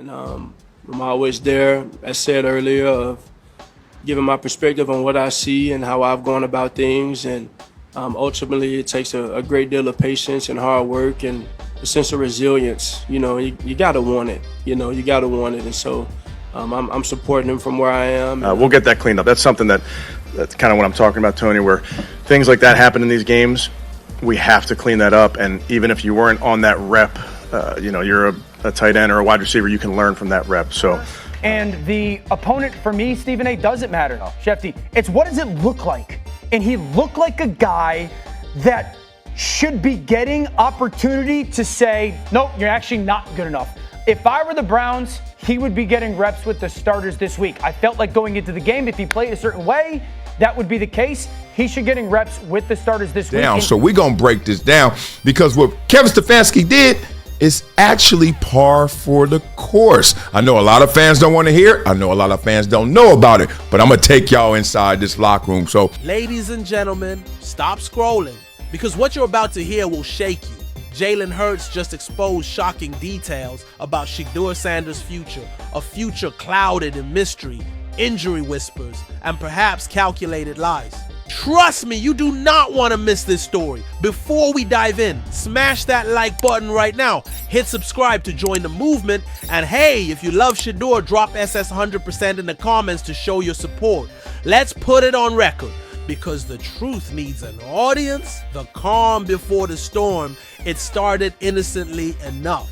And I'm always there, as said earlier, of giving my perspective on what I see and how I've gone about things. And ultimately, it takes a great deal of patience and hard work and a sense of resilience. You know, you got to want it. You know, you got to want it. And so I'm supporting him from where I am. We'll get that cleaned up. That's something that's kind of what I'm talking about, Tony, where things like that happen in these games. We have to clean that up. And even if you weren't on that rep, you're a tight end or a wide receiver, you can learn from that rep. So. And the opponent for me, Stephen A., doesn't matter. Shefty, it's what does it look like? And he looked like a guy that should be getting opportunity to say, nope, you're actually not good enough. If I were the Browns, he would be getting reps with the starters this week. I felt like going into the game, if he played a certain way, that would be the case. He should getting reps with the starters this week. So we're going to break this down because what Kevin Stefanski did is actually par for the course. I know a lot of fans don't want to hear it. I know a lot of fans don't know about it, but I'm going to take y'all inside this locker room. So, ladies and gentlemen, stop scrolling because what you're about to hear will shake you. Jalen Hurts just exposed shocking details about Shedeur Sanders' future, a future clouded in mystery, injury whispers, and perhaps calculated lies. Trust me, you do not want to miss this story. Before we dive in, smash that like button right now. Hit subscribe to join the movement. And hey, if you love Sheudeur, drop SS 100% in the comments to show your support. Let's put it on record. Because the truth needs an audience, the calm before the storm, it started innocently enough.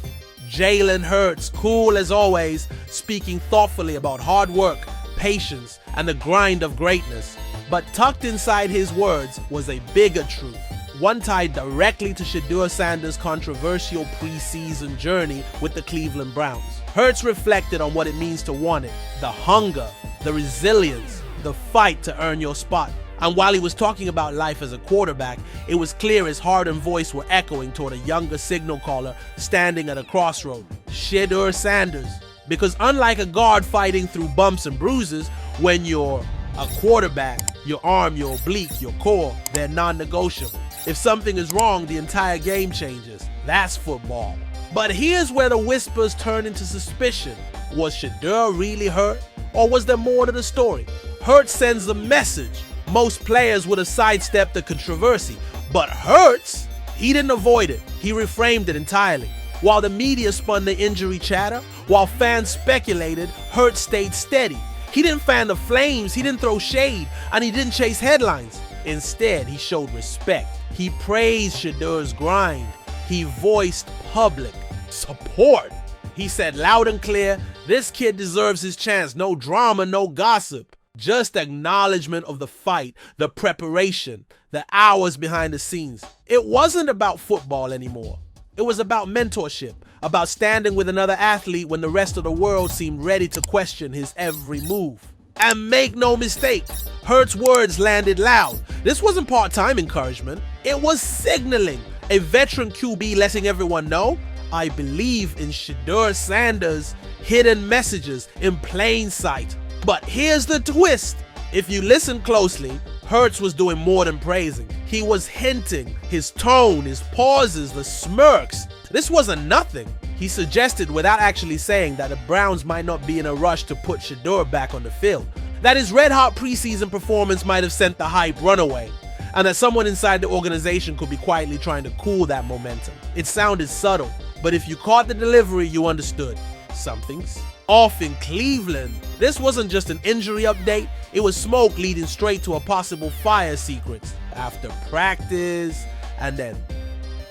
Jalen Hurts, cool as always, speaking thoughtfully about hard work, patience, and the grind of greatness. But tucked inside his words was a bigger truth, one tied directly to Shedeur Sanders' controversial preseason journey with the Cleveland Browns. Hurts reflected on what it means to want it, the hunger, the resilience, the fight to earn your spot. And while he was talking about life as a quarterback, it was clear his heart and voice were echoing toward a younger signal caller standing at a crossroad, Shedeur Sanders. Because unlike a guard fighting through bumps and bruises, when you're a quarterback, your arm, your oblique, your core, they're non-negotiable. If something is wrong, the entire game changes. That's football. But here's where the whispers turn into suspicion. Was Sheudeur really hurt? Or was there more to the story? Hurts sends a message. Most players would have sidestepped the controversy. But Hurts, he didn't avoid it. He reframed it entirely. While the media spun the injury chatter, while fans speculated, Hurts stayed steady. He didn't fan the flames, he didn't throw shade, and he didn't chase headlines. Instead, he showed respect. He praised Shedeur's grind. He voiced public support. He said loud and clear, this kid deserves his chance. No drama, no gossip. Just acknowledgement of the fight, the preparation, the hours behind the scenes. It wasn't about football anymore. It was about mentorship, about standing with another athlete when the rest of the world seemed ready to question his every move. And make no mistake, Hurts' words landed loud. This wasn't part-time encouragement. It was signaling. A veteran QB letting everyone know, I believe in Shedeur Sanders' hidden messages in plain sight. But here's the twist. If you listen closely, Hurts was doing more than praising. He was hinting, his tone, his pauses, the smirks. This wasn't nothing. He suggested without actually saying that the Browns might not be in a rush to put Sheudeur back on the field. That his red-hot preseason performance might have sent the hype runaway. And that someone inside the organization could be quietly trying to cool that momentum. It sounded subtle, but if you caught the delivery, you understood. Something's off in Cleveland. This wasn't just an injury update, it was smoke leading straight to a possible fire sequence. After practice, and then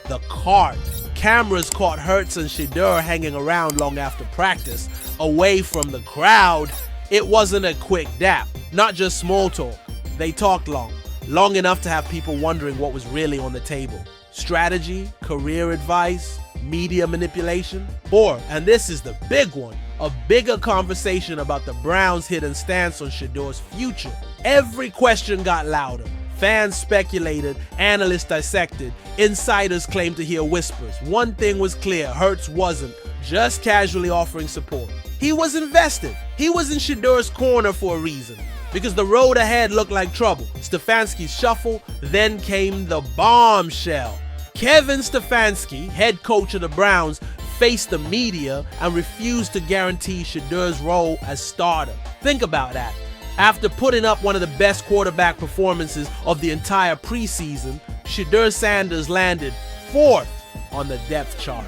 the cart. Cameras caught Hurts and Sheudeur hanging around long after practice, away from the crowd. It wasn't a quick dap, not just small talk. They talked long enough to have people wondering what was really on the table. Strategy, career advice, media manipulation, or, and this is the big one, a bigger conversation about the Browns' hidden stance on Shedeur's future. Every question got louder. Fans speculated, analysts dissected, insiders claimed to hear whispers. One thing was clear, Hurts wasn't just casually offering support. He was invested. He was in Shedeur's corner for a reason, because the road ahead looked like trouble. Stefanski's shuffle, then came the bombshell. Kevin Stefanski, head coach of the Browns, faced the media and refused to guarantee Shedeur's role as starter. Think about that. After putting up one of the best quarterback performances of the entire preseason, Shedeur Sanders landed 4th on the depth chart.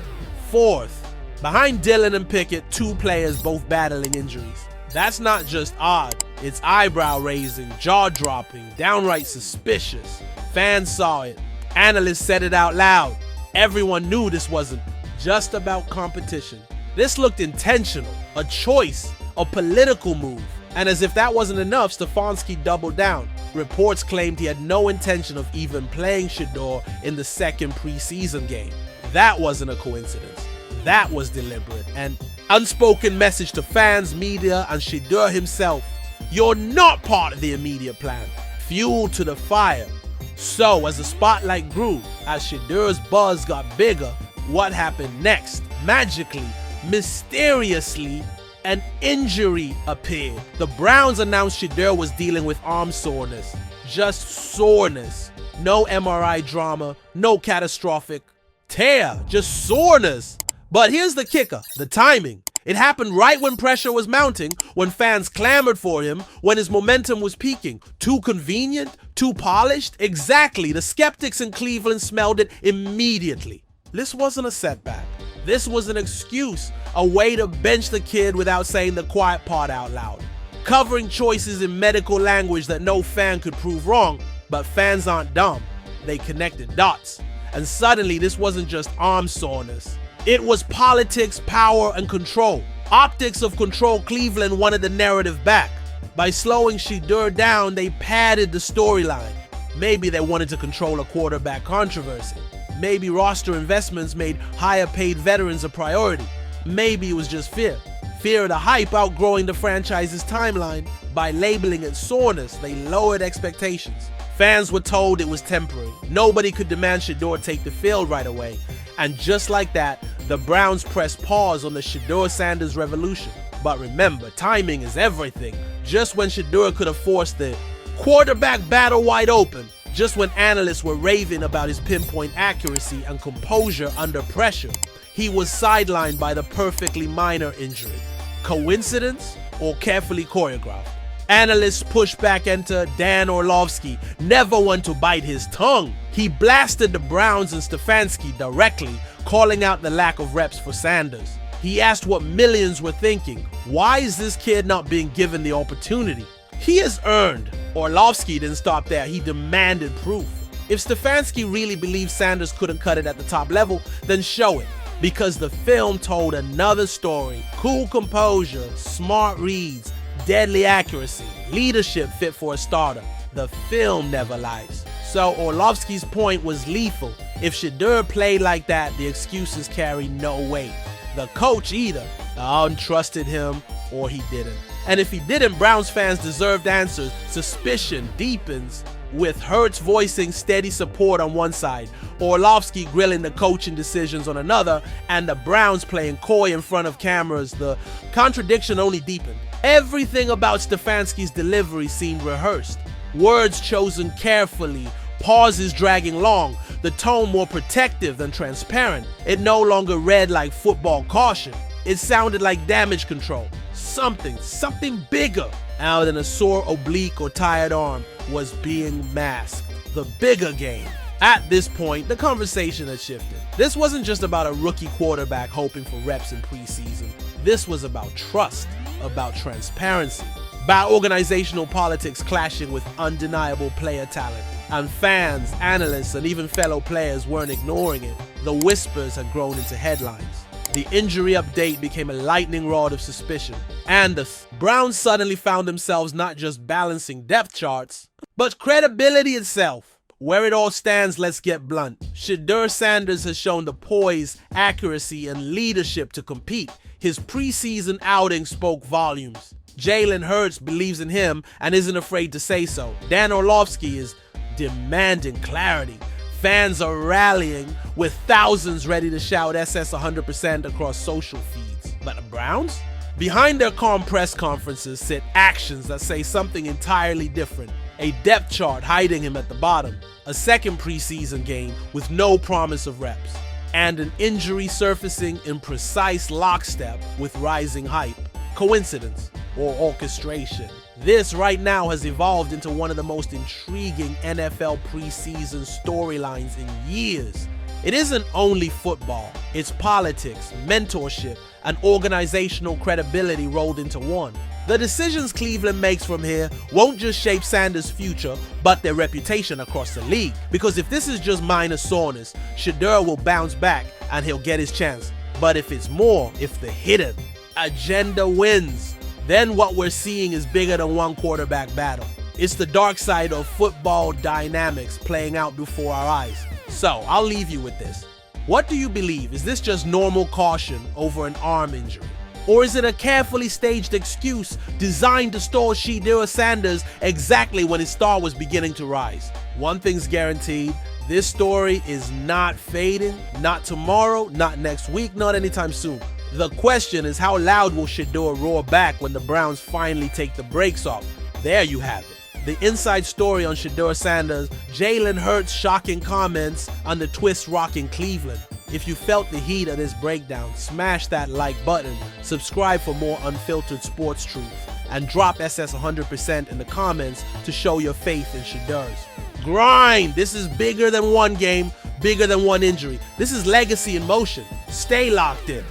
4th. Behind Dillon and Pickett, 2 players both battling injuries. That's not just odd, it's eyebrow-raising, jaw-dropping, downright suspicious. Fans saw it. Analysts said it out loud. Everyone knew this wasn't just about competition. This looked intentional, a choice, a political move. And as if that wasn't enough, Stefanski doubled down. Reports claimed he had no intention of even playing Sheudeur in the second preseason game. That wasn't a coincidence. That was deliberate. An unspoken message to fans, media, and Sheudeur himself. You're not part of the immediate plan. Fuel to the fire. So, as the spotlight grew, as Shedeur's buzz got bigger, what happened next? Magically, mysteriously, an injury appeared. The Browns announced Sheudeur was dealing with arm soreness. Just soreness. No MRI drama, no catastrophic tear, just soreness. But here's the kicker, the timing. It happened right when pressure was mounting, when fans clamored for him, when his momentum was peaking. Too convenient? Too polished? Exactly. The skeptics in Cleveland smelled it immediately. This wasn't a setback. This was an excuse, a way to bench the kid without saying the quiet part out loud. Covering choices in medical language that no fan could prove wrong, but fans aren't dumb. They connected dots. And suddenly this wasn't just arm soreness. It was politics, power, and control. Optics of control. Cleveland wanted the narrative back. By slowing Sheudeur down, they padded the storyline. Maybe they wanted to control a quarterback controversy. Maybe roster investments made higher paid veterans a priority. Maybe it was just fear. Fear of the hype outgrowing the franchise's timeline. By labeling it soreness, they lowered expectations. Fans were told it was temporary. Nobody could demand Sheudeur take the field right away. And just like that, the Browns pressed pause on the Shedeur Sanders revolution. But remember, timing is everything. Just when Sheudeur could have forced the quarterback battle wide open, just when analysts were raving about his pinpoint accuracy and composure under pressure, he was sidelined by the perfectly minor injury. Coincidence or carefully choreographed? Analysts pushed back enter Dan Orlovsky, never one to bite his tongue. He blasted the Browns and Stefanski directly, calling out the lack of reps for Sanders. He asked what millions were thinking. Why is this kid not being given the opportunity? He has earned. Orlovsky didn't stop there. He demanded proof. If Stefanski really believed Sanders couldn't cut it at the top level, then show it. Because the film told another story. Cool composure, smart reads, deadly accuracy, leadership fit for a starter. The film never lies. So Orlovsky's point was lethal. If Sheudeur played like that, the excuses carry no weight. The coach either untrusted him or he didn't. And if he didn't, Browns fans deserved answers. Suspicion deepens with Hurts voicing steady support on one side, Orlovsky grilling the coaching decisions on another, and the Browns playing coy in front of cameras. The contradiction only deepened. Everything about Stefanski's delivery seemed rehearsed. Words chosen carefully, pauses dragging long, the tone more protective than transparent. It no longer read like football caution. It sounded like damage control. Something bigger out than a sore oblique or tired arm was being masked. The bigger game. At this point, the conversation had shifted. This wasn't just about a rookie quarterback hoping for reps in preseason. This was about trust, about transparency, about organizational politics clashing with undeniable player talent. And fans, analysts, and even fellow players weren't ignoring it. The whispers had grown into headlines. The injury update became a lightning rod of suspicion. And the Browns suddenly found themselves not just balancing depth charts, but credibility itself. Where it all stands, let's get blunt. Shedeur Sanders has shown the poise, accuracy, and leadership to compete. His preseason outing spoke volumes. Jalen Hurts believes in him and isn't afraid to say so. Dan Orlovsky is demanding clarity. Fans are rallying with thousands ready to shout SS 100% across social feeds. But the Browns? Behind their calm press conferences sit actions that say something entirely different. A depth chart hiding him at the bottom. A second preseason game with no promise of reps. and an injury surfacing in precise lockstep with rising hype. Coincidence or orchestration? This right now has evolved into one of the most intriguing NFL preseason storylines in years. It isn't only football, it's politics, mentorship, and organizational credibility rolled into one. The decisions Cleveland makes from here won't just shape Sanders' future, but their reputation across the league. Because if this is just minor soreness, Sheudeur will bounce back and he'll get his chance. But if it's more, if the hidden agenda wins, then what we're seeing is bigger than one quarterback battle. It's the dark side of football dynamics playing out before our eyes. So I'll leave you with this. What do you believe? Is this just normal caution over an arm injury? Or is it a carefully staged excuse designed to stall Shedeur Sanders exactly when his star was beginning to rise? One thing's guaranteed, this story is not fading, not tomorrow, not next week, not anytime soon. The question is, how loud will Sheudeur roar back when the Browns finally take the brakes off? There you have it. The inside story on Shedeur Sanders, Jalen Hurts' shocking comments, and the twist rocking Cleveland. If you felt the heat of this breakdown, smash that like button, subscribe for more unfiltered sports truth, and drop SS 100% in the comments to show your faith in Shedeur's. Grind! This is bigger than one game, bigger than one injury. This is legacy in motion. Stay locked in.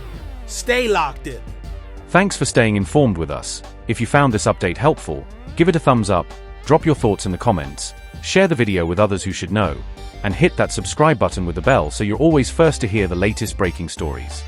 Stay locked in. Thanks for staying informed with us. If you found this update helpful, give it a thumbs up, drop your thoughts in the comments, share the video with others who should know, and hit that subscribe button with the bell so you're always first to hear the latest breaking stories.